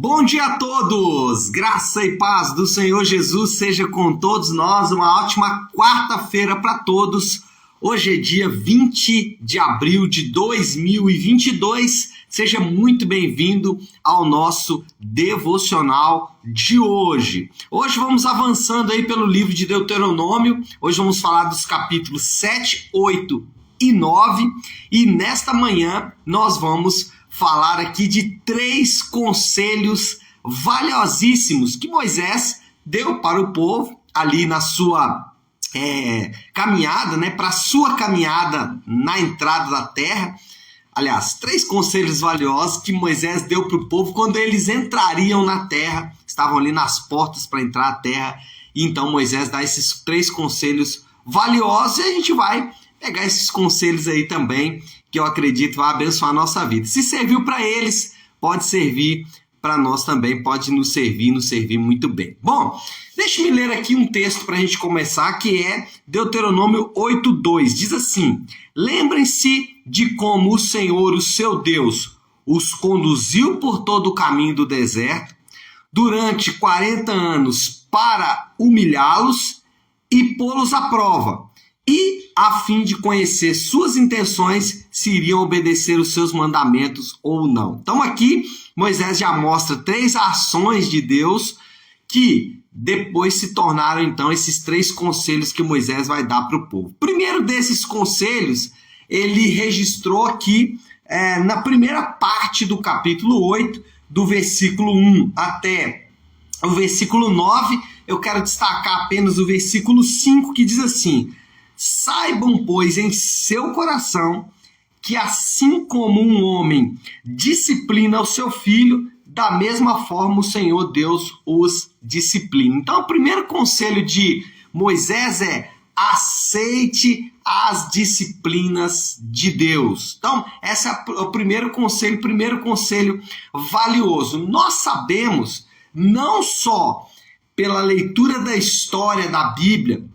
Bom dia a todos! Graça e paz do Senhor Jesus seja com todos nós. Uma ótima quarta-feira para todos. Hoje é dia 20 de abril de 2022. Seja muito bem-vindo ao nosso devocional de hoje. Hoje vamos avançando aí pelo livro de Deuteronômio. Hoje vamos falar dos capítulos 7, 8 e 9. E nesta manhã nós vamos falar aqui de 3 conselhos valiosíssimos que Moisés deu para o povo ali na sua caminhada, para a sua caminhada na entrada da terra. Aliás, 3 conselhos valiosos que Moisés deu para o povo quando eles entrariam na terra, estavam ali nas portas para entrar na terra. E então Moisés dá esses 3 conselhos valiosos e a gente vai pegar esses conselhos aí também, que eu acredito vai abençoar a nossa vida. Se serviu para eles, pode servir para nós também, pode nos servir muito bem. Bom, deixe-me ler aqui um texto para a gente começar, que é Deuteronômio 8:2. Diz assim: lembrem-se de como o Senhor, o seu Deus, os conduziu por todo o caminho do deserto durante 40 anos para humilhá-los e pô-los à prova, e a fim de conhecer suas intenções, se iriam obedecer os seus mandamentos ou não. Então aqui Moisés já mostra 3 ações de Deus que depois se tornaram então esses 3 conselhos que Moisés vai dar para o povo. O primeiro desses conselhos ele registrou aqui na primeira parte do capítulo 8, do versículo 1 até o versículo 9. Eu quero destacar apenas o versículo 5, que diz assim: saibam, pois, em seu coração que assim como um homem disciplina o seu filho, da mesma forma o Senhor Deus os disciplina. Então, o primeiro conselho de Moisés é: aceite as disciplinas de Deus. Então, esse é o primeiro conselho valioso. Nós sabemos, não só pela leitura da história da Bíblia,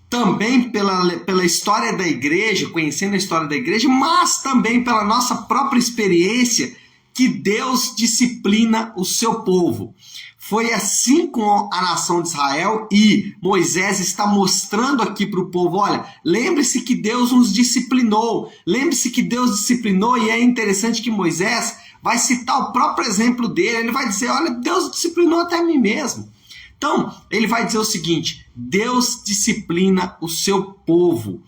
também pela história da igreja, conhecendo a história da igreja, mas também pela nossa própria experiência, que Deus disciplina o seu povo. Foi assim com a nação de Israel, e Moisés está mostrando aqui para o povo: olha, lembre-se que Deus nos disciplinou, lembre-se que Deus disciplinou. E é interessante que Moisés vai citar o próprio exemplo dele. Ele vai dizer: olha, Deus disciplinou até a mim mesmo. Então, ele vai dizer o seguinte: Deus disciplina o seu povo.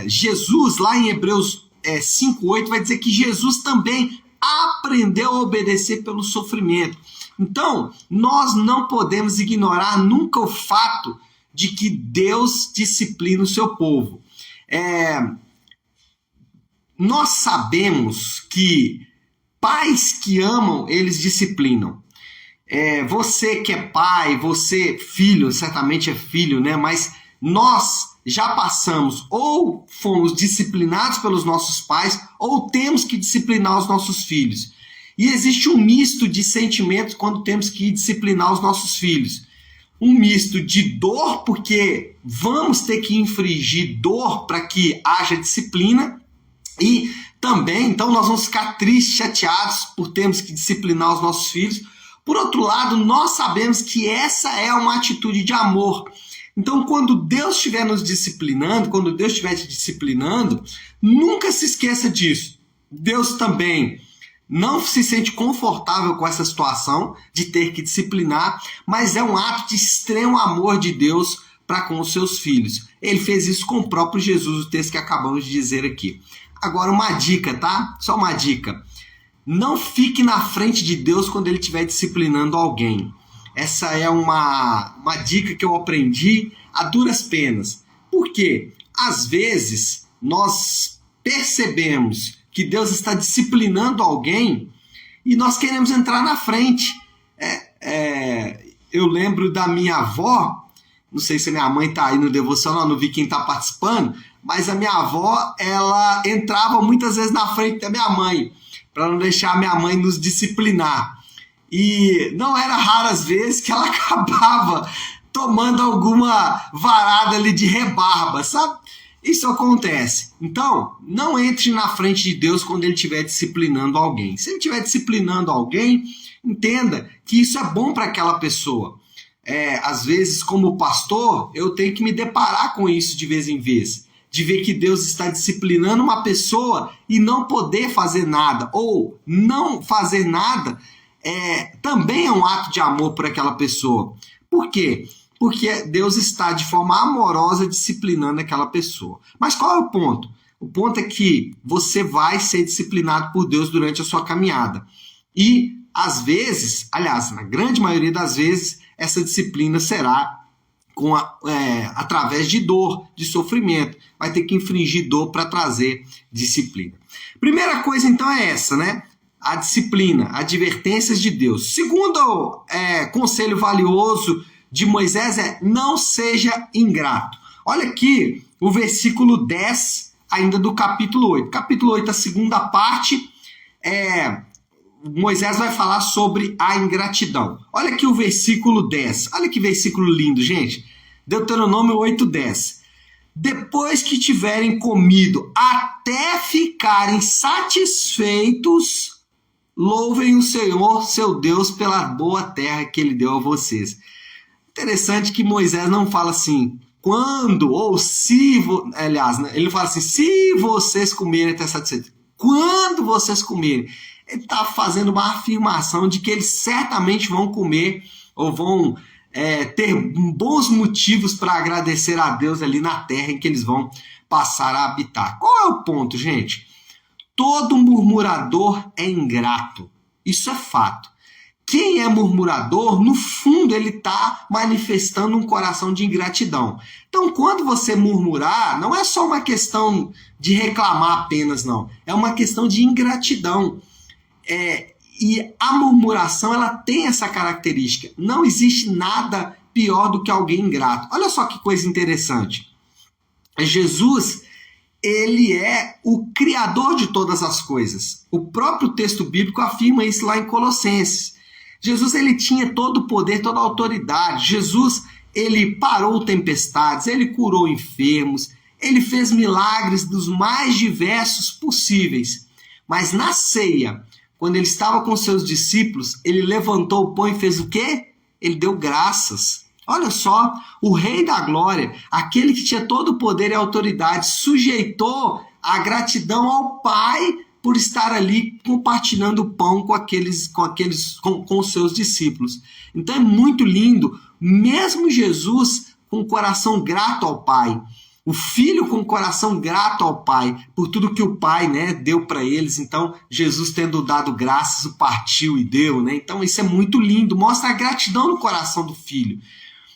Jesus, lá em Hebreus 5:8, vai dizer que Jesus também aprendeu a obedecer pelo sofrimento. Então, nós não podemos ignorar nunca o fato de que Deus disciplina o seu povo. Nós sabemos que pais que amam, eles disciplinam. Você que é pai, você filho, certamente é filho, mas nós já passamos, ou fomos disciplinados pelos nossos pais, ou temos que disciplinar os nossos filhos. E existe um misto de sentimentos quando temos que disciplinar os nossos filhos. Um misto de dor, porque vamos ter que infligir dor para que haja disciplina, e também, então, nós vamos ficar tristes, chateados por termos que disciplinar os nossos filhos. Por outro lado, nós sabemos que essa é uma atitude de amor. Então, quando Deus estiver nos disciplinando, quando Deus estiver te disciplinando, nunca se esqueça disso. Deus também não se sente confortável com essa situação de ter que disciplinar, mas é um ato de extremo amor de Deus para com os seus filhos. Ele fez isso com o próprio Jesus, o texto que acabamos de dizer aqui. Agora, uma dica, tá? Só uma dica. Não fique na frente de Deus quando ele estiver disciplinando alguém. Essa é uma dica que eu aprendi a duras penas. Por quê? Às vezes, nós percebemos que Deus está disciplinando alguém e nós queremos entrar na frente. Eu lembro da minha avó, não sei se a minha mãe está aí no devocional, não vi quem está participando, mas a minha avó, ela entrava muitas vezes na frente da minha mãe, para não deixar a minha mãe nos disciplinar. E não era raras vezes que ela acabava tomando alguma varada ali de rebarba, sabe? Isso acontece. Então, não entre na frente de Deus quando ele estiver disciplinando alguém. Se ele estiver disciplinando alguém, entenda que isso é bom para aquela pessoa. Às vezes, como pastor, eu tenho que me deparar com isso de vez em vez. De ver que Deus está disciplinando uma pessoa e não poder fazer nada. Ou não fazer nada também é um ato de amor por aquela pessoa. Por quê? Porque Deus está de forma amorosa disciplinando aquela pessoa. Mas qual é o ponto? O ponto é que você vai ser disciplinado por Deus durante a sua caminhada. E, às vezes, aliás, na grande maioria das vezes, essa disciplina será através de dor, de sofrimento. Vai ter que infligir dor para trazer disciplina. Primeira coisa, então, é essa, né? A disciplina, advertências de Deus. Segundo conselho valioso de Moisés não seja ingrato. Olha aqui o versículo 10, ainda do capítulo 8. Capítulo 8, a segunda parte, Moisés vai falar sobre a ingratidão. Olha aqui o versículo 10. Olha que versículo lindo, gente. Deuteronômio 8:10. Depois que tiverem comido até ficarem satisfeitos, louvem o Senhor, seu Deus, pela boa terra que ele deu a vocês. Interessante que Moisés não fala assim, quando ou se, aliás, ele não fala assim, se vocês comerem até satisfeitos. Quando vocês comerem. Ele está fazendo uma afirmação de que eles certamente vão comer ou vão ter bons motivos para agradecer a Deus ali na terra em que eles vão passar a habitar. Qual é o ponto, gente? Todo murmurador é ingrato. Isso é fato. Quem é murmurador, no fundo, ele está manifestando um coração de ingratidão. Então, quando você murmurar, não é só uma questão de reclamar apenas, não. É uma questão de ingratidão. E a murmuração, ela tem essa característica. Não existe nada pior do que alguém ingrato. Olha só que coisa interessante. Jesus, ele é o criador de todas as coisas. O próprio texto bíblico afirma isso lá em Colossenses. Jesus, ele tinha todo o poder, toda a autoridade. Jesus, ele parou tempestades, ele curou enfermos, ele fez milagres dos mais diversos possíveis. Mas na ceia, quando ele estava com seus discípulos, ele levantou o pão e fez o quê? Ele deu graças. Olha só, o Rei da Glória, aquele que tinha todo o poder e autoridade, sujeitou a gratidão ao Pai por estar ali compartilhando o pão com os seus discípulos. Então é muito lindo, mesmo Jesus com o coração grato ao Pai, o Filho com o coração grato ao Pai, por tudo que o Pai, né, deu para eles. Então Jesus, tendo dado graças, o partiu e deu, né? Então isso é muito lindo, mostra a gratidão no coração do Filho.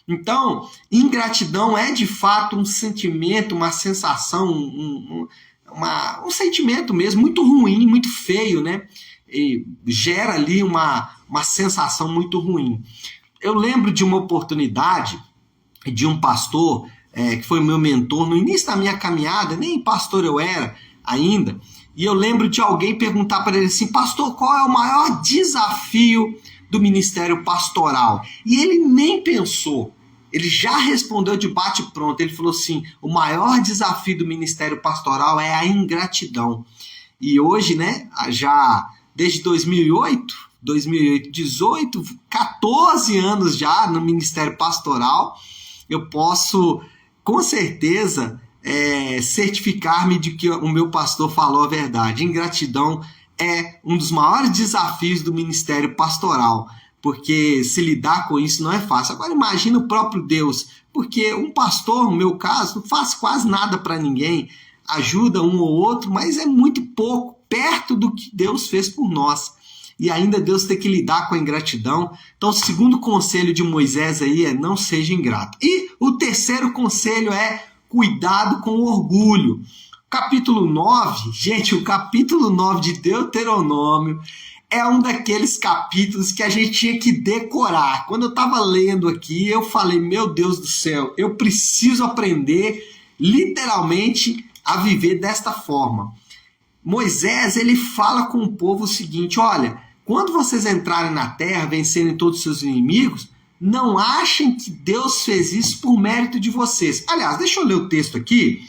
Então, ingratidão é de fato um sentimento, uma sensação, um sentimento mesmo muito ruim, muito feio, né? E gera ali uma sensação muito ruim. Eu lembro de uma oportunidade de um pastor que foi meu mentor no início da minha caminhada, nem pastor eu era ainda, e eu lembro de alguém perguntar para ele assim, pastor, qual é o maior desafio do ministério pastoral? E ele nem pensou, ele já respondeu de bate-pronto. Ele falou assim, o maior desafio do ministério pastoral é a ingratidão. E hoje, né, já desde 2008, 18, 14 anos já no ministério pastoral, eu posso com certeza certificar-me de que o meu pastor falou a verdade. Ingratidão é um dos maiores desafios do ministério pastoral, porque se lidar com isso não é fácil. Agora imagina o próprio Deus, porque um pastor, no meu caso, não faz quase nada para ninguém, ajuda um ou outro, mas é muito pouco, perto do que Deus fez por nós. E ainda Deus tem que lidar com a ingratidão. Então o segundo conselho de Moisés aí é não seja ingrato. E o terceiro conselho é cuidado com o orgulho. Capítulo 9, gente, o capítulo 9 de Deuteronômio é um daqueles capítulos que a gente tinha que decorar. Quando eu estava lendo aqui, eu falei, meu Deus do céu, eu preciso aprender literalmente a viver desta forma. Moisés, ele fala com o povo o seguinte, olha, quando vocês entrarem na terra, vencerem todos os seus inimigos, não achem que Deus fez isso por mérito de vocês. Aliás, deixa eu ler o texto aqui.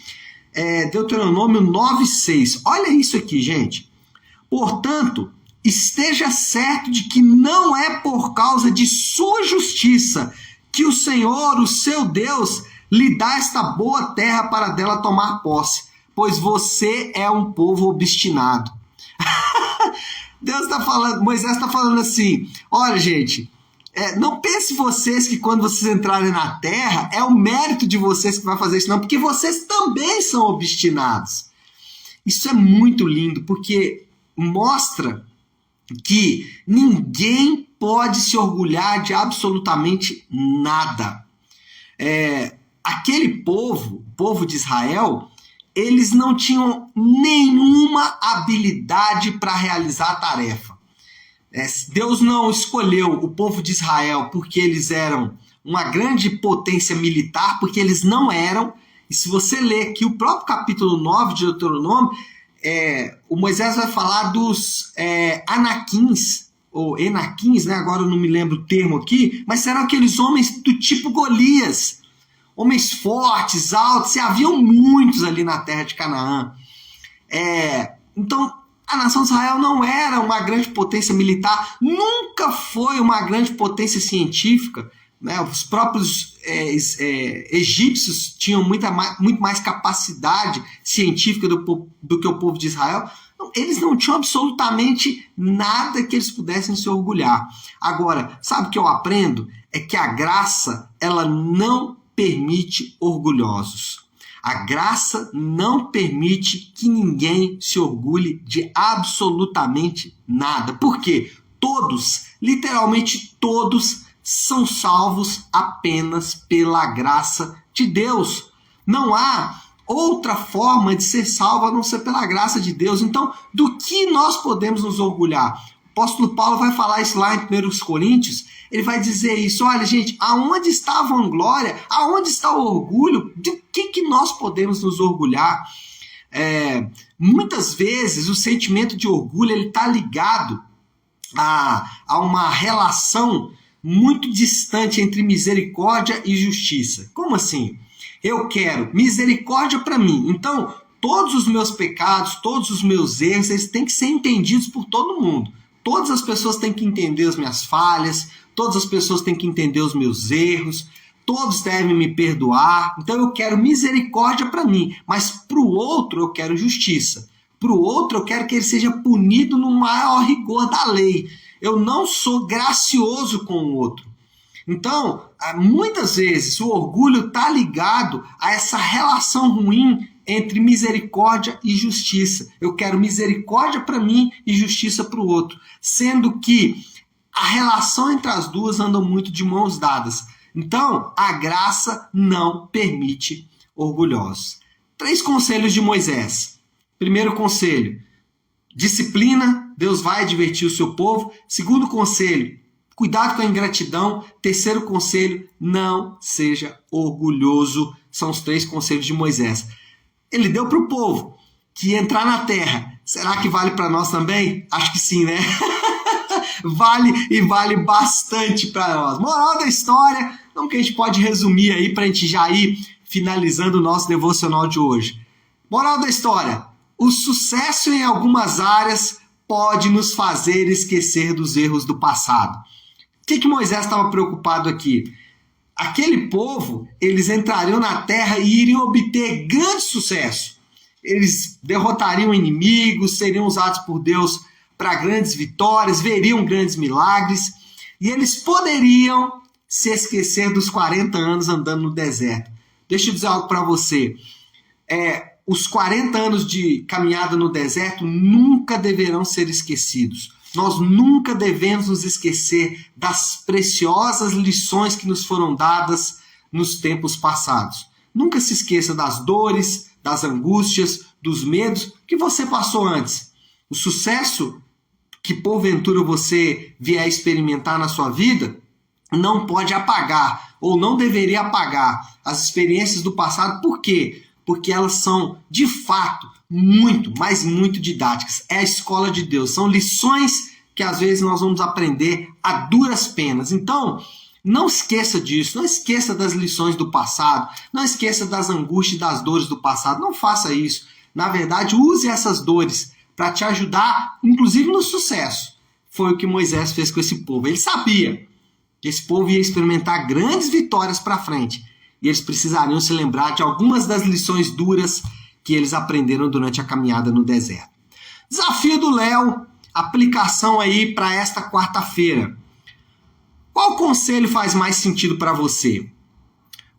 Deuteronômio 9:6. Olha isso aqui, gente. Portanto, esteja certo de que não é por causa de sua justiça que o Senhor, o seu Deus, lhe dá esta boa terra para dela tomar posse, pois você é um povo obstinado. Moisés está falando assim, olha, gente, não pense vocês que quando vocês entrarem na terra, é o mérito de vocês que vai fazer isso, não, porque vocês também são obstinados. Isso é muito lindo, porque mostra que ninguém pode se orgulhar de absolutamente nada. Aquele povo, o povo de Israel, eles não tinham nenhuma habilidade para realizar a tarefa. Deus não escolheu o povo de Israel porque eles eram uma grande potência militar, porque eles não eram. E se você ler aqui o próprio capítulo 9 de Deuteronômio, o Moisés vai falar dos anaquins, ou enaquins, né? Agora eu não me lembro o termo aqui, mas eram aqueles homens do tipo Golias, homens fortes, altos, e haviam muitos ali na terra de Canaã. Então, a nação de Israel não era uma grande potência militar, nunca foi uma grande potência científica, né? Os próprios egípcios tinham muito mais capacidade científica do que o povo de Israel. Eles não tinham absolutamente nada que eles pudessem se orgulhar. Agora, sabe o que eu aprendo? É que a graça, ela não permite orgulhosos. A graça não permite que ninguém se orgulhe de absolutamente nada. Por quê? Todos, literalmente todos, são salvos apenas pela graça de Deus. Não há outra forma de ser salvo a não ser pela graça de Deus. Então, do que nós podemos nos orgulhar? O apóstolo Paulo vai falar isso lá em 1 Coríntios. Ele vai dizer isso, olha, gente, aonde está a vanglória? Aonde está o orgulho? De que nós podemos nos orgulhar? Muitas vezes o sentimento de orgulho está ligado a uma relação muito distante entre misericórdia e justiça. Como assim? Eu quero misericórdia para mim. Então, todos os meus pecados, todos os meus erros, eles têm que ser entendidos por todo mundo. Todas as pessoas têm que entender as minhas falhas, todas as pessoas têm que entender os meus erros, todos devem me perdoar. Então eu quero misericórdia para mim, mas para o outro eu quero justiça. Para o outro eu quero que ele seja punido no maior rigor da lei. Eu não sou gracioso com o outro. Então, muitas vezes o orgulho está ligado a essa relação ruim entre misericórdia e justiça. Eu quero misericórdia para mim e justiça para o outro, sendo que a relação entre as duas anda muito de mãos dadas. Então, a graça não permite orgulhosos. 3 conselhos de Moisés. Primeiro conselho, disciplina, Deus vai advertir o seu povo. Segundo conselho, cuidado com a ingratidão. Terceiro conselho, não seja orgulhoso. São os 3 conselhos de Moisés. Ele deu para o povo que entrar na terra. Será que vale para nós também? Acho que sim, né? Vale e vale bastante para nós. Moral da história, como que a gente pode resumir aí para a gente já ir finalizando o nosso devocional de hoje? Moral da história, o sucesso em algumas áreas pode nos fazer esquecer dos erros do passado. O que Moisés estava preocupado aqui? Aquele povo, eles entrariam na terra e iriam obter grande sucesso. Eles derrotariam inimigos, seriam usados por Deus para grandes vitórias, veriam grandes milagres, e eles poderiam se esquecer dos 40 anos andando no deserto. Deixa eu dizer algo para você. Os 40 anos de caminhada no deserto nunca deverão ser esquecidos. Nós nunca devemos nos esquecer das preciosas lições que nos foram dadas nos tempos passados. Nunca se esqueça das dores, das angústias, dos medos que você passou antes. O sucesso que porventura você vier a experimentar na sua vida não pode apagar, ou não deveria apagar, as experiências do passado. Por quê? Porque elas são, de fato, muito, mas muito didáticas. É a escola de Deus. São lições que às vezes nós vamos aprender a duras penas. Então, Não esqueça disso, não esqueça das lições do passado, não esqueça das angústias e das dores do passado, não faça isso. Na verdade, use essas dores para te ajudar, inclusive no sucesso. Foi o que Moisés fez com esse povo. Ele sabia que esse povo ia experimentar grandes vitórias para frente e eles precisariam se lembrar de algumas das lições duras que eles aprenderam durante a caminhada no deserto. Desafio do Léo, aplicação aí para esta quarta-feira. Qual conselho faz mais sentido para você?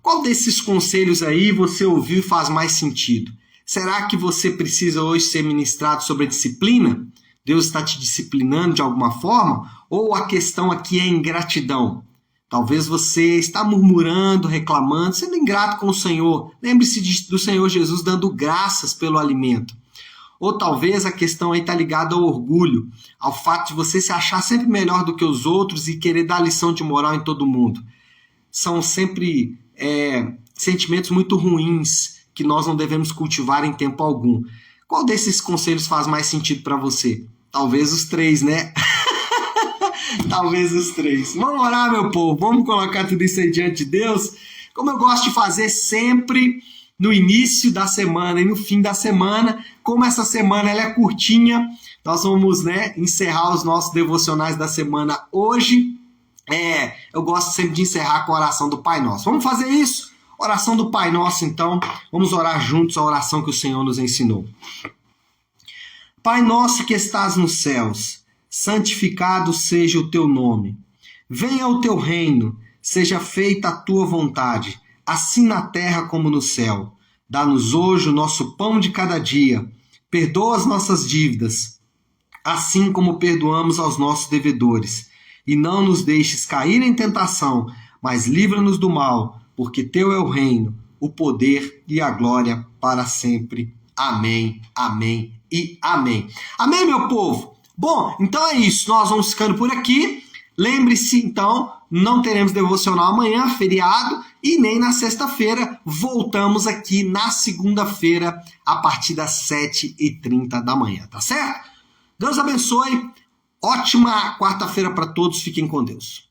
Qual desses conselhos aí você ouviu e faz mais sentido? Será que você precisa hoje ser ministrado sobre a disciplina? Deus está te disciplinando de alguma forma? Ou a questão aqui é ingratidão? Talvez você está murmurando, reclamando, sendo ingrato com o Senhor. Lembre-se do Senhor Jesus dando graças pelo alimento. Ou talvez a questão aí está ligada ao orgulho, ao fato de você se achar sempre melhor do que os outros e querer dar lição de moral em todo mundo. São sempre sentimentos muito ruins que nós não devemos cultivar em tempo algum. Qual desses conselhos faz mais sentido para você? Talvez os 3, né? Talvez os 3. Vamos orar, meu povo. Vamos colocar tudo isso aí diante de Deus. Como eu gosto de fazer sempre no início da semana e no fim da semana. Como essa semana ela é curtinha, nós vamos encerrar os nossos devocionais da semana hoje. Eu gosto sempre de encerrar com a oração do Pai Nosso. Vamos fazer isso? Oração do Pai Nosso, então. Vamos orar juntos a oração que o Senhor nos ensinou. Pai nosso que estás nos céus, santificado seja o teu nome. Venha o teu reino, seja feita a tua vontade, assim na terra como no céu. Dá-nos hoje o nosso pão de cada dia. Perdoa as nossas dívidas, assim como perdoamos aos nossos devedores. E não nos deixes cair em tentação, mas livra-nos do mal, porque teu é o reino, o poder e a glória para sempre. Amém, amém e amém. Amém, meu povo? Bom, então é isso. Nós vamos ficando por aqui. Lembre-se, então, não teremos devocional amanhã, feriado, e nem na sexta-feira. Voltamos aqui na segunda-feira, a partir das 7h30 da manhã, tá certo? Deus abençoe. Ótima quarta-feira para todos. Fiquem com Deus.